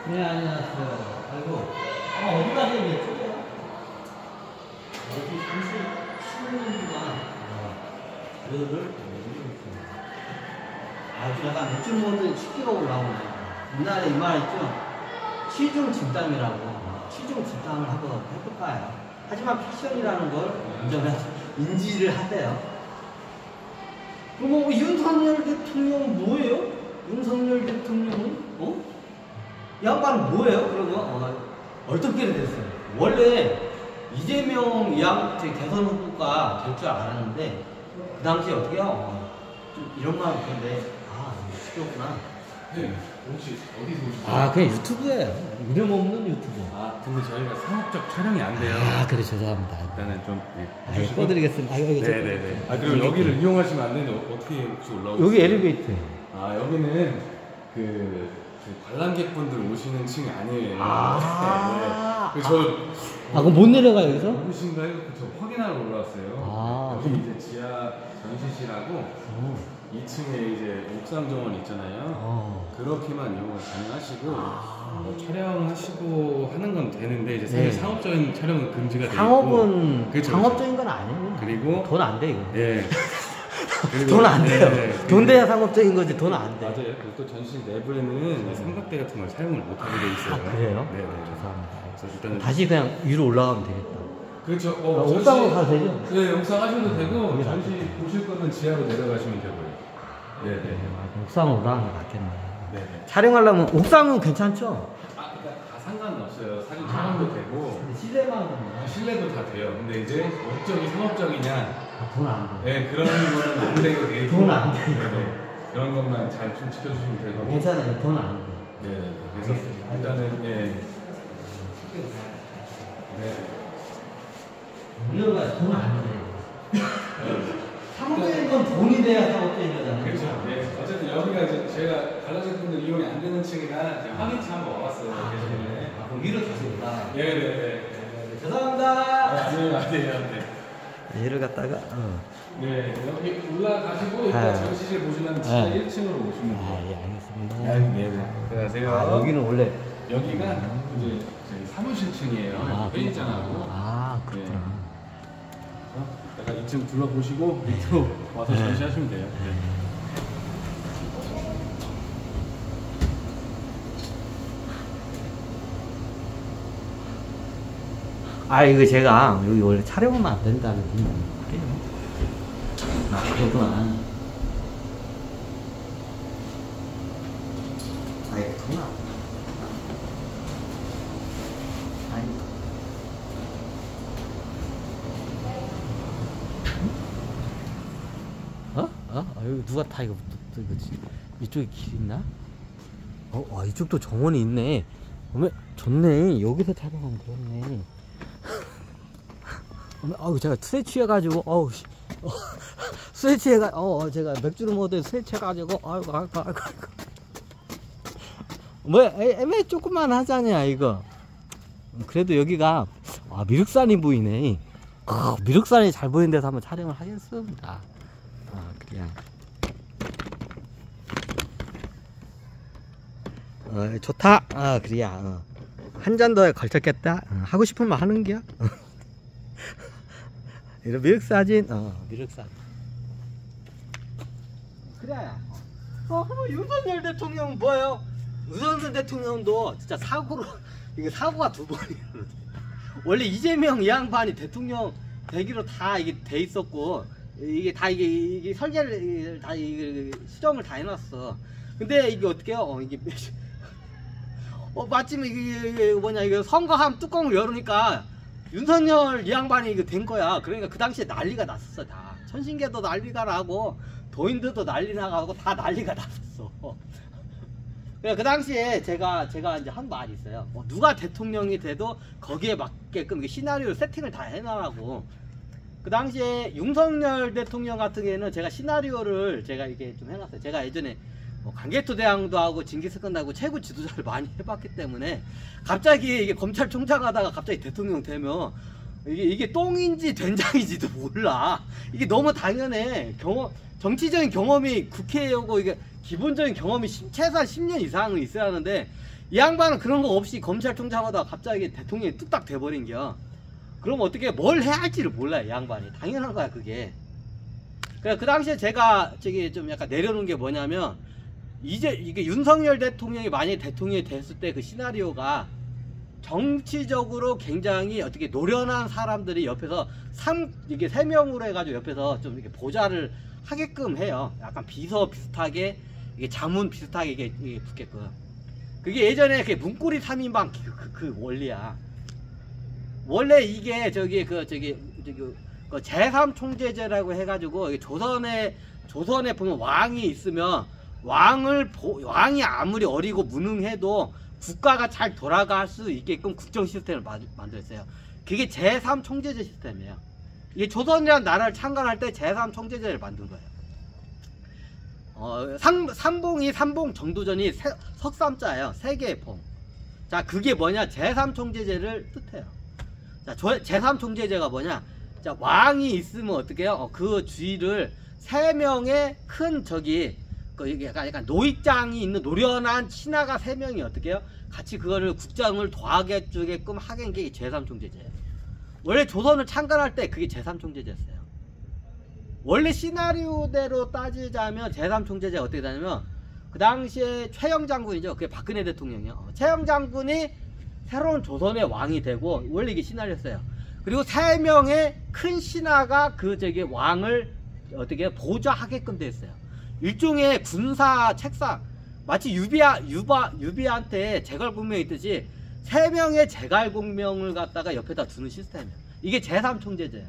네, 안녕하세요. 아이고, 어디까지 얘기했죠? 어디 30년간 글을 아주 약간 맥주 먹는 식기가 올라오네. 옛날에 이 말 있죠? 취중 집담이라고. 취중 집담을 한번 해볼까요? 하지만 패션이라는 걸 인지를 하세요. 그럼 윤석열 대통령은 뭐예요? 윤석열 대통령은? 이 양반은 뭐예요? 그러면 어떻게 됐어요? 원래 이재명 대선 후보가 될 줄 알았는데 그 당시에 어떻게요? 좀 이런 말 했는데 시켰구나. 네. 혹시 어디서 오셨어요? 그냥 유튜브예요. 이름 없는 유튜브. 근데 저희가 상업적 촬영이 안 돼요. 그래 죄송합니다. 일단은 좀 꺼드리겠습니다. 네네네. 그럼 여기를 이용하시면 안 되는데 어떻게 혹시 올라오세요? 여기 엘리베이터. 여기는 그 관람객분들 오시는 층이 아니에요. 그럼 못 내려가 여기서? 누구신가요? 저 확인하러 올라왔어요. 여기 이제 지하 전시실하고 2층에 이제 옥상 정원 있잖아요. 그렇게만 이용을 가능하시고 뭐 촬영하시고 하는 건 되는데 이제 사실 상업적인 촬영은 금지가 되어 상업은 그렇죠, 상업적인 건 아니에요. 그리고 돈 안 돼 이거. 네. 돈 안 돼요. 돈 돼야 상업적인 거지 돈 안 돼. 맞아요. 그리고 또 전시 내부에는 삼각대 같은 걸 사용을 못 하게 돼 있어요. 그래요? 네네. 죄송합니다. 그래서 일단은 다시 그냥 위로 올라가면 되겠다. 그렇죠. 옥상으로 가도 되죠? 네, 옥상 하셔도 되고 전시 보실 거는 지하로 내려가시면 되고요. 네네. 옥상으로 올라가는 게 낫겠네. 네네. 촬영하려면 옥상은 괜찮죠? 그러니까 다 상관은 없어요. 사진 촬영도 되고. 근데 실내만 실내도 다 돼요. 근데 이제 목적이 상업적이냐? 돈 안 돼. 네, 그런 거는 안 되게 돼 있고. 돈 안 돼. 네네. 그런 것만 잘 좀 지켜주시면 되고. 괜찮아요. 돈 안 돼. 네. 그래서 일단은 이런 거 돈 안 돼. 상업적인 건 돈이 돼야 상업적인 거잖아요. 그렇죠. 네. 어쨌든 여기가 이제 저희가 관람객분들 이용이 안 되는 층이라 확인차 한번 와봤어요. 그럼 위로 다시 올라. 네네네. 죄송합니다. 아니에요. 얘를 갖다가 네, 여기 올라가시고 일단 전시실 보시면 지하 1층으로 오시면 돼요. 예, 알겠습니다. 네. 안녕하세요. 여기는 원래 여기가 이제 저희 사무실층이에요. 회의장하고. 그렇구나. 약간 2층 둘러보시고 밑으로 와서 전시하시면 돼요. 이거 제가 여기 원래 촬영하면 안 된다는 그래요. 그렇구나. 이거 통화. 여기 누가 다 이거 이쪽에 길 있나? 이쪽도 정원이 있네. 좋네. 여기서 촬영하면 되겠네. 제가 술에 취해가지고, 술에 제가 맥주를 먹어도 술에 취해가지고, 애매 조금만 하자냐, 이거. 그래도 여기가, 미륵산이 보이네. 미륵산이 잘 보이는 데서 한번 촬영을 하겠습니다. 그냥. 좋다. 그래야. 한 잔 더 걸쳤겠다. 하고 싶은 말 하는 게야. 이런 미륵사진, 미륵사진. 그래야. 윤석열 대통령 뭐예요? 윤석열 대통령도 진짜 이게 사고가 두 번이에요. 원래 이재명 이 양반이 대통령 되기로 다 이게 돼 있었고, 이게 다 이게 설계를 다 수정을 다 해놨어. 근데 이게 어떻게요? 이게 마침 이게 뭐냐, 이거 선거함 뚜껑을 열으니까 윤석열 이 양반이 이거 된 거야. 그러니까 그 당시에 난리가 났었어. 다 천신계도 난리가 나고 도인들도 난리 나가고 다 난리가 났었어. 그러니까 그 당시에 제가 이제 한 말이 있어요. 누가 대통령이 돼도 거기에 맞게끔 시나리오 세팅을 다 해놔라고. 그 당시에 윤석열 대통령 같은 경우에는 제가 시나리오를 제가 이게 좀 해놨어요. 제가 예전에 강개토 대왕도 하고 징기스칸도 하고 최고 지도자를 많이 해봤기 때문에 갑자기 이게 검찰총장 하다가 갑자기 대통령 되면 이게 똥인지 된장인지도 몰라. 이게 너무 당연해. 정치적인 경험이 국회의원고 이게 기본적인 경험이 최소한 10년 이상은 있어야 하는데 이 양반은 그런 거 없이 검찰총장 하다가 갑자기 대통령이 뚝딱 돼버린겨. 그럼 어떻게 뭘 해야 할지를 몰라요, 이 양반이. 당연한 거야, 그게. 그래, 그 당시에 제가 저기 좀 약간 내려놓은 게 뭐냐면, 이제 이게 윤석열 대통령이 만약에 대통령이 됐을 때 그 시나리오가 정치적으로 굉장히 어떻게 노련한 사람들이 옆에서 이게 3명으로 해가지고 옆에서 좀 이렇게 보좌를 하게끔 해요. 약간 비서 비슷하게, 이게 자문 비슷하게 이게 붙게끔. 그게 예전에 그 문고리 3인방 그 원리야. 원래 이게 저기 그 제3총재제라고 해가지고 조선에 보면 왕이 있으면 왕이 아무리 어리고 무능해도 국가가 잘 돌아갈 수 있게끔 국정 시스템을 만들었어요. 그게 제3총재제 시스템이에요. 이게 조선이라는 나라를 창건할 때 제3총재제를 만든 거예요. 삼봉 정도전이 석삼자예요. 세 개의 봉. 자, 그게 뭐냐? 제3총재제를 뜻해요. 자, 제3총재제가 뭐냐? 자, 왕이 있으면 어떻게 해요? 그 주위를 3명의 큰 약간 노익장이 있는 노련한 신하가 3명이 어떻게 해요? 같이 그거를 국정을 도하게 주게끔 하게 게 제3총재제예요. 원래 조선을 창건할 때 그게 제3총재제였어요. 원래 시나리오대로 따지자면 제3총재제가 어떻게 되냐면, 그 당시에 최영 장군이죠. 그게 박근혜 대통령이요. 최영 장군이 새로운 조선의 왕이 되고, 원래 이게 시나리오였어요. 그리고 3명의 큰 신하가 왕을 어떻게 보좌하게끔 됐어요. 일종의 군사 책상, 마치 유비한테 제갈공명이 있듯이 3명의 제갈공명을 갖다가 옆에다 두는 시스템이에요. 이게 제3총재제예요.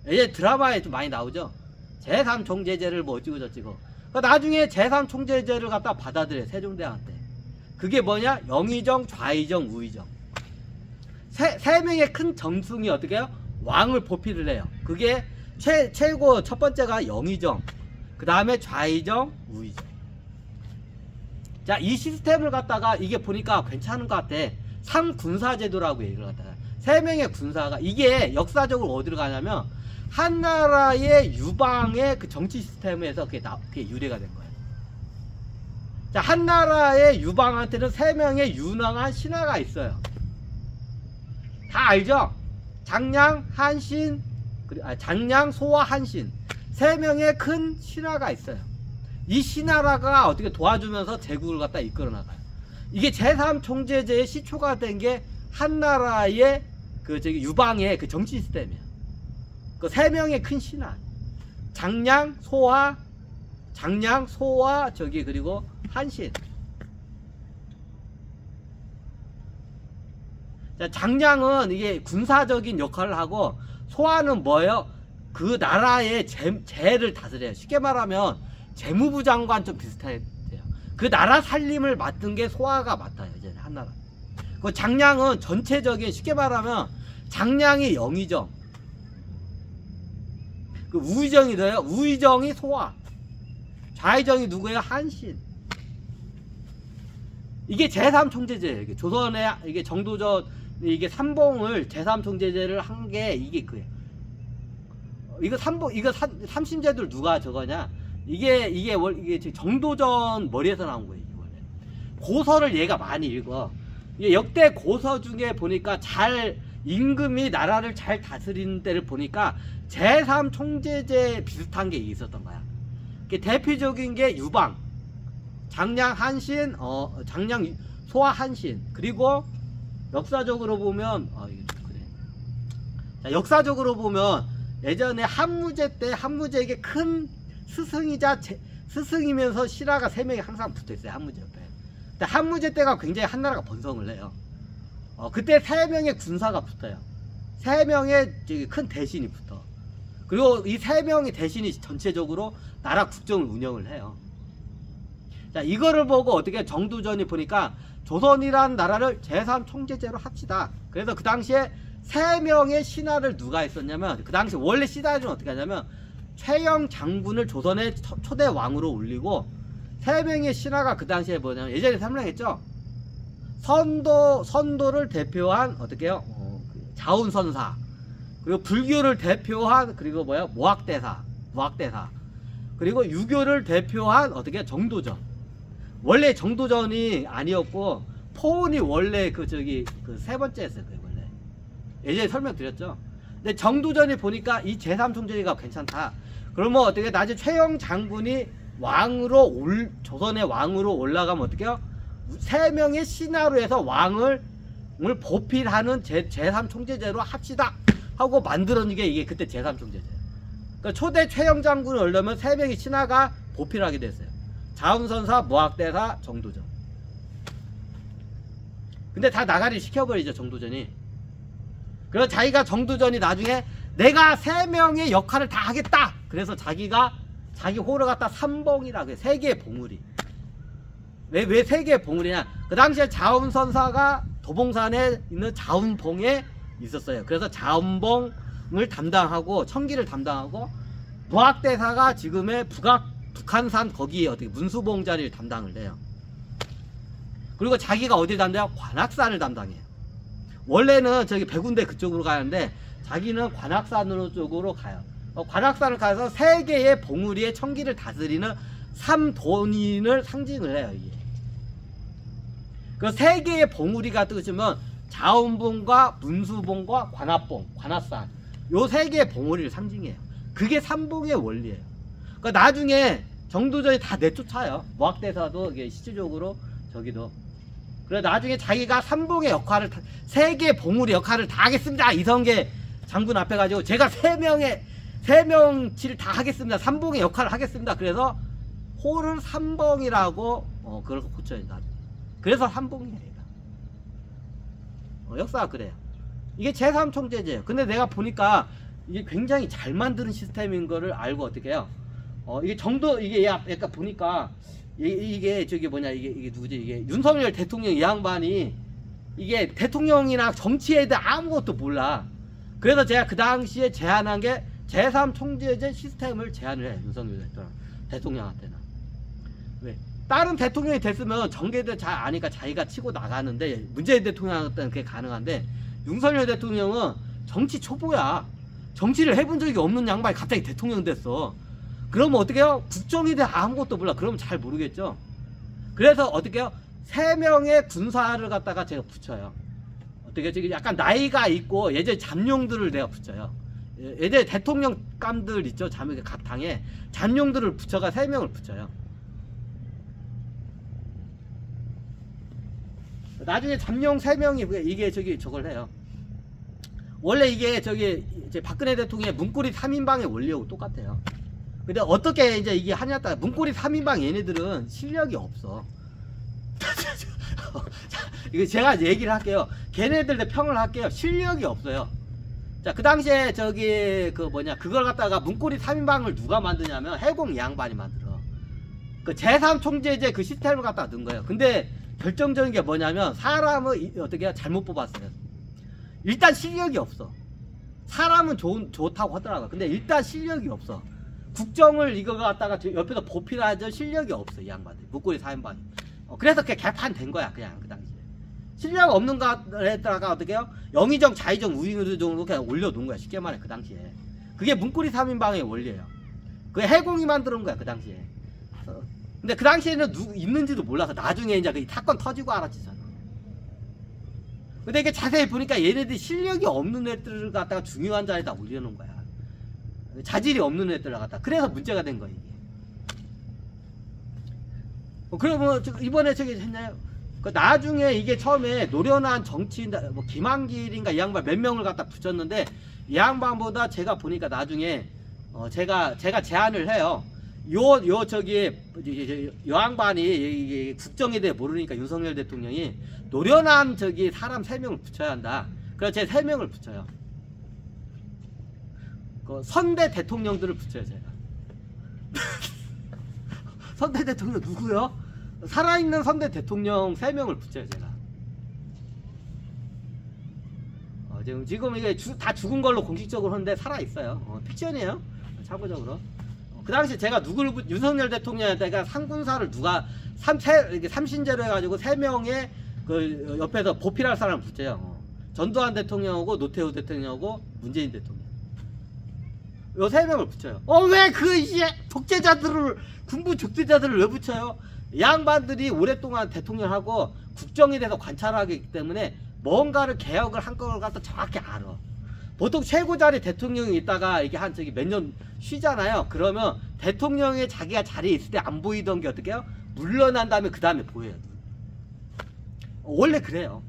이제 드라마에 좀 많이 나오죠. 제3총재제를 뭐 어찌고 저찌고. 그러니까 나중에 제3총재제를 갖다 받아들여요, 세종대왕한테. 그게 뭐냐? 영의정, 좌의정, 우의정. 세 명의 큰 정승이 어떻게 해요? 왕을 보필을 해요. 그게 최고 첫 번째가 영의정, 그 다음에 좌의정, 우의정. 자, 이 시스템을 갖다가 이게 보니까 괜찮은 것 같아. 3군사제도라고 얘기를 갖다가 3명의 군사가, 이게 역사적으로 어디로 가냐면 한나라의 유방의 그 정치 시스템에서 그게 유래가 된 거예요. 자, 한나라의 유방한테는 3명의 유능한 신하가 있어요. 다 알죠? 장량, 한신, 장량, 소와 한신, 3명의 큰 신하가 있어요. 이 신하라가 어떻게 도와주면서 제국을 갖다 이끌어 나가요. 이게 제3총재제의 시초가 된 게 한나라의 유방의 그 정치 시스템이에요. 그 3명의 큰 신하, 장량, 소와 그리고 한신. 자, 장량은 이게 군사적인 역할을 하고, 소화는 뭐예요? 그 나라의 재를 다스려요. 쉽게 말하면 재무부 장관 좀 비슷해요. 그 나라 살림을 맡은 게 소화가 맡아요, 이제 한나라. 그 장량은 전체적인, 쉽게 말하면 장량이 영의정, 그 우의정이 돼요. 우의정이 소화, 좌의정이 누구예요? 한신. 이게 제3총재제예요. 이게 조선의 이게 정도전, 이게 삼봉을 제3총재제를 한 게 이게 그예요. 이거 삼신제도를 누가 저거냐? 이게 정도전 머리에서 나온 거예요. 이게 원래. 고서를 얘가 많이 읽어. 이게 역대 고서 중에 보니까 임금이 나라를 잘 다스리는 때를 보니까 제3총재제 비슷한 게 있었던 거야. 대표적인 게 유방, 장량 한신, 장량 소와 한신. 그리고 역사적으로 보면 이게 좀 그래. 자, 역사적으로 보면 예전에 한무제에게 큰 스승이면서 신하가 3명이 항상 붙어있어요. 한무제 옆에. 근데 한무제 때가 굉장히 한나라가 번성을 해요. 그때 3명의 군사가 붙어요. 3명의 큰 대신이 붙어. 그리고 이 3명의 대신이 전체적으로 나라 국정을 운영을 해요. 자, 이거를 보고 어떻게 정두전이 보니까 조선이라는 나라를 제3총재제로 합시다. 그래서 그 당시에 3명의 신하를 누가 했었냐면, 그 당시 원래 시나리오는 어떻게 하냐면, 최영 장군을 조선의 초대 왕으로 올리고, 3명의 신하가 그 당시에 뭐냐면, 예전에 설명했죠? 선도를 대표한 어떻게 해요? 자운선사, 그리고 불교를 대표한, 그리고 모학대사, 그리고 유교를 대표한 어떻게 정도전. 원래 정도전이 아니었고 포온이 원래 그 세 번째였어요. 그 원래 예전에 설명드렸죠. 근데 정두전이 보니까 이 제3총재제가 괜찮다. 그러면 어떻게 나중에 최영 장군이 왕으로 조선의 왕으로 올라가면 어떻게요? 3명의 신하로 해서 왕을 보필하는 제3총재제로 합시다 하고 만들어진 게 이게 그때 제3총재제. 그러니까 초대 최영 장군을 올려면 3명의 신하가 보필하게 됐어요. 자운선사, 무학대사, 정두전. 근데 다 나가리 시켜버리죠, 정두전이. 그래서 자기가 정두전이 나중에 내가 3명의 역할을 다 하겠다. 그래서 자기 호를 갖다 삼봉이라고 해. 3개의 봉우리. 왜 3개의 봉우리냐? 그 당시에 자운선사가 도봉산에 있는 자운봉에 있었어요. 그래서 자운봉을 담당하고 청기를 담당하고 무학대사가 지금의 북한산 거기에 어떻게 문수봉 자리를 담당을 해요. 그리고 자기가 어디 담당해요? 관악산을 담당해요. 원래는 저기 백운대 그쪽으로 가는데 자기는 관악산으로 쪽으로 가요. 관악산을 가서 3개의 봉우리의 청기를 다스리는 삼돈인을 상징을 해요. 이게. 그 3개의 봉우리가 뜨시면 자운봉과 문수봉과 관악봉, 관악산 요 3개의 봉우리를 상징해요. 그게 삼봉의 원리예요. 그러니까 나중에 정두전이 다 내쫓아요. 무학대사도 이게 실질적으로 저기도. 그래 나중에 자기가 삼봉의 역할을 3개의 봉우리 역할을 다 하겠습니다. 이성계 장군 앞에 가지고 제가 3명치를 다 하겠습니다. 삼봉의 역할을 하겠습니다. 그래서 호를 삼봉이라고 그렇게 고쳐요. 그래서 삼봉이에요. 역사가 그래요. 이게 제3총재제예요. 근데 내가 보니까 이게 굉장히 잘 만드는 시스템인 거를 알고 어떻게 해요? 이게 이게 약간 보니까 이게 저기 뭐냐 이게 누구지? 이게 윤석열 대통령 이 양반이 이게 대통령이나 정치에 대해 아무것도 몰라. 그래서 제가 그 당시에 제안한 게 제3총재제 시스템을 제안을 해. 윤석열 대통령한테는. 왜? 다른 대통령이 됐으면 정계에 대해 잘 아니까 자기가 치고 나가는데 문재인 대통령한테는 그게 가능한데 윤석열 대통령은 정치 초보야. 정치를 해본 적이 없는 양반이 갑자기 대통령 됐어. 그러면 어떻게 해요? 국정에 대해 아무것도 몰라. 그러면 잘 모르겠죠. 그래서 어떻게 해요? 3명의 군사를 갖다가 제가 붙여요. 어떻게 지금 약간 나이가 있고 예전에 잠룡들을 내가 붙여요. 예전에 대통령감들 있죠. 각 당에 잠룡들을 붙여가 3명을 붙여요. 나중에 잠룡 3명이 이게 저걸 해요. 원래 이게 이제 박근혜 대통령의 문고리 3인방의 원리하고 똑같아요. 근데 어떻게 이제 이게 하냐다가 문고리 3인방 얘네들은 실력이 없어. 이거 제가 얘기를 할게요. 걔네들한테 평을 할게요. 실력이 없어요. 자, 그 당시에 그걸 갖다가 문고리 3인방을 누가 만드냐면 해공 이 양반이 만들어. 그 제3총재제 그 시스템을 갖다가 넣은 거예요. 근데 결정적인 게 뭐냐면 사람을 어떻게 해요? 잘못 뽑았어요. 일단 실력이 없어. 사람은 좋다고 하더라고요. 근데 일단 실력이 없어. 국정을 이거 갖다가 옆에서 보필하죠. 실력이 없어. 이 양반들. 문고리 4인반이. 그래서 그냥 개판 된 거야. 그냥 그 당시에. 실력 없는 거에다가 어떻게 해요? 영의정, 자의정, 우의정으로 그냥 올려놓은 거야. 쉽게 말해 그 당시에. 그게 문고리 3인방의 원리예요. 그게 해공이 만드는 거야. 그 당시에. 근데 그 당시에는 누구 있는지도 몰라서 나중에 이제 그 사건 터지고 알았지. 근데 이게 자세히 보니까 얘네들이 실력이 없는 애들을 갖다가 중요한 자리에다 올려놓은 거야. 자질이 없는 애들을 갖다가. 그래서 문제가 된 거야 이게. 그러면 이번에 저기 했나요? 그 나중에 이게 처음에 노련한 정치인 김한길인가 이 양반 몇 명을 갖다 붙였는데 이 양반보다 제가 보니까 나중에 제가 제안을 해요. 요 양반이 국정에 대해 모르니까 윤석열 대통령이 노련한 사람 3명을 붙여야 한다. 그래서 제 3명을 붙여요. 그 선대 대통령들을 붙여요 제가. 선대 대통령 누구요? 살아있는 선대 대통령 3명을 붙여요 제가. 지금 이게 다 죽은 걸로 공식적으로 하는데 살아있어요. 픽션이에요. 참고적으로. 그 당시 제가 윤석열 대통령한테가 상군사를 삼신제로 해가지고 3명의 그 옆에서 보필할 사람을 붙여요. 전두환 대통령하고 노태우 대통령하고 문재인 대통령. 요 3명을 붙여요. 왜 독재자들을, 군부 독재자들을 왜 붙여요? 이 양반들이 오랫동안 대통령하고 국정에 대해서 관찰하기 때문에 뭔가를 개혁을 한 걸 갖다 정확히 알아. 보통 최고 자리 대통령이 있다가 이게 한 저기 몇 년 쉬잖아요. 그러면 대통령이 자기가 자리에 있을 때 안 보이던 게 어떻게 해요? 물러난 다음에 그 다음에 보여요. 원래 그래요.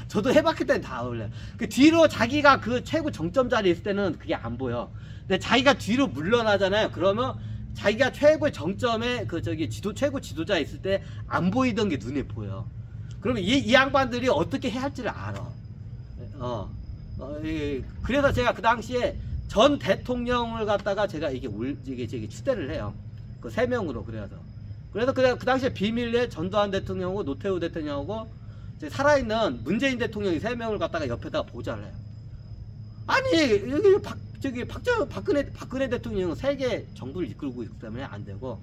저도 해봤기 때문에 다 원래. 그 뒤로 자기가 그 최고 정점 자리에 있을 때는 그게 안 보여. 근데 자기가 뒤로 물러나잖아요. 그러면 자기가 최고 정점에 그 저기 최고 지도자에 있을 때 안 보이던 게 눈에 보여. 그러면 이 양반들이 어떻게 해야 할지를 알아. 그래서 제가 그 당시에 전 대통령을 갖다가 제가 이게 추대를 해요. 그 3명으로 그래서 그 당시에 비밀리에 전두환 대통령하고 노태우 대통령하고 살아있는 문재인 대통령이 3명을 갖다가 옆에다가 보좌를 해요. 아니 여기 박근혜 대통령은 세계 정부를 이끌고 있기 때문에 안 되고,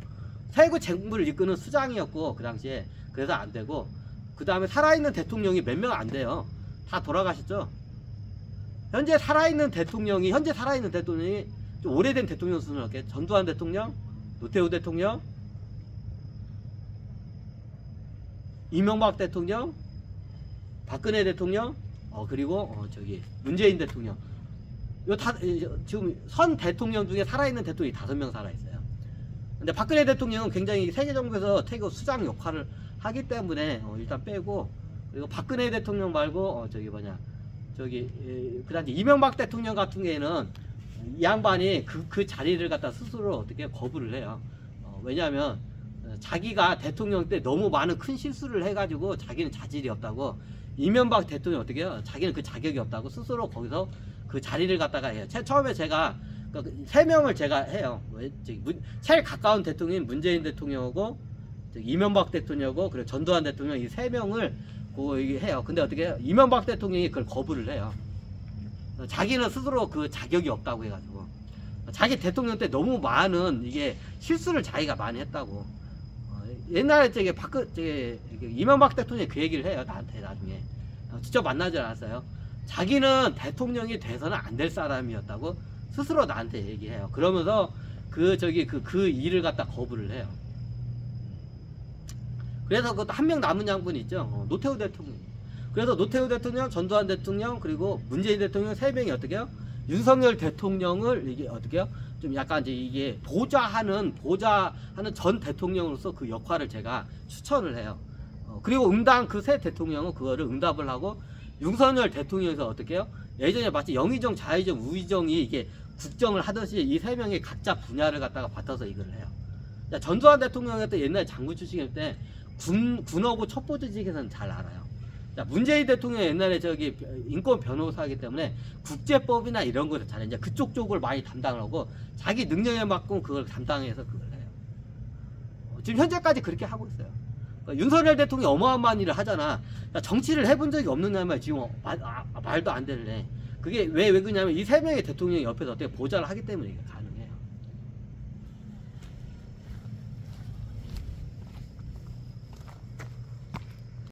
세계 정부를 이끄는 수장이었고 그 당시에, 그래서 안 되고, 그 다음에 살아있는 대통령이 몇 명 안 돼요. 다 돌아가셨죠. 현재 살아있는 대통령이 좀 오래된 대통령 수준으로 할게요. 전두환 대통령, 노태우 대통령, 이명박 대통령, 박근혜 대통령, 그리고 저기 문재인 대통령. 지금 선 대통령 중에 살아있는 대통령이 5명 살아있어요. 근데 박근혜 대통령은 굉장히 세계정부에서 태교 수장 역할을 하기 때문에 일단 빼고, 그리고 박근혜 대통령 말고 그다음에 이명박 대통령 같은 경우에는 이 양반이 그 자리를 갖다 스스로 어떻게 거부를 해요. 왜냐하면 자기가 대통령 때 너무 많은 큰 실수를 해가지고 자기는 자질이 없다고, 이명박 대통령 어떻게 해요? 자기는 그 자격이 없다고 스스로 거기서 그 자리를 갖다가 해요. 처음에 제가 3명을 제가 해요. 제일 가까운 대통령이 문재인 대통령하고 이명박 대통령하고 그리고 전두환 대통령, 이 3명을 해요. 근데 어떻게 해요? 이명박 대통령이 그걸 거부를 해요. 자기는 스스로 그 자격이 없다고 해가지고, 자기 대통령 때 너무 많은 이게 실수를 자기가 많이 했다고. 옛날에 이명박 대통령이 그 얘기를 해요. 나한테 나중에 직접 만나지 않았어요. 자기는 대통령이 돼서는 안 될 사람이었다고 스스로 나한테 얘기해요. 그러면서 그 일을 갖다 거부를 해요. 그래서 그 한 명 남은 양분이 있죠. 노태우 대통령. 그래서 노태우 대통령, 전두환 대통령, 그리고 문재인 대통령 3명이 어떻게 해요? 윤석열 대통령을 이게 어떻게 해요? 좀 약간 이게 보좌하는 전 대통령으로서 그 역할을 제가 추천을 해요. 그리고 그 새 대통령은 그거를 응답을 하고, 윤석열 대통령에서 어떻게 해요? 예전에 마치 영의정, 좌의정, 우의정이 이게 국정을 하듯이 이 3명이 각자 분야를 갖다가 맡아서 이걸 해요. 전두환 대통령이 또 옛날에 장군 출신일 때 군하고 첩보조직에서는 잘 알아요. 문재인 대통령 옛날에 인권 변호사이기 때문에 국제법이나 이런 거를 잘해. 이제 그쪽 쪽을 많이 담당을 하고, 자기 능력에 맞고 그걸 담당해서 그걸 해요. 지금 현재까지 그렇게 하고 있어요. 그러니까 윤석열 대통령이 어마어마한 일을 하잖아. 정치를 해본 적이 없느냐면 지금 말도 안 되네. 그게 왜 그러냐면 이 3명의 대통령이 옆에서 어떻게 보좌를 하기 때문에 이게 가능해요.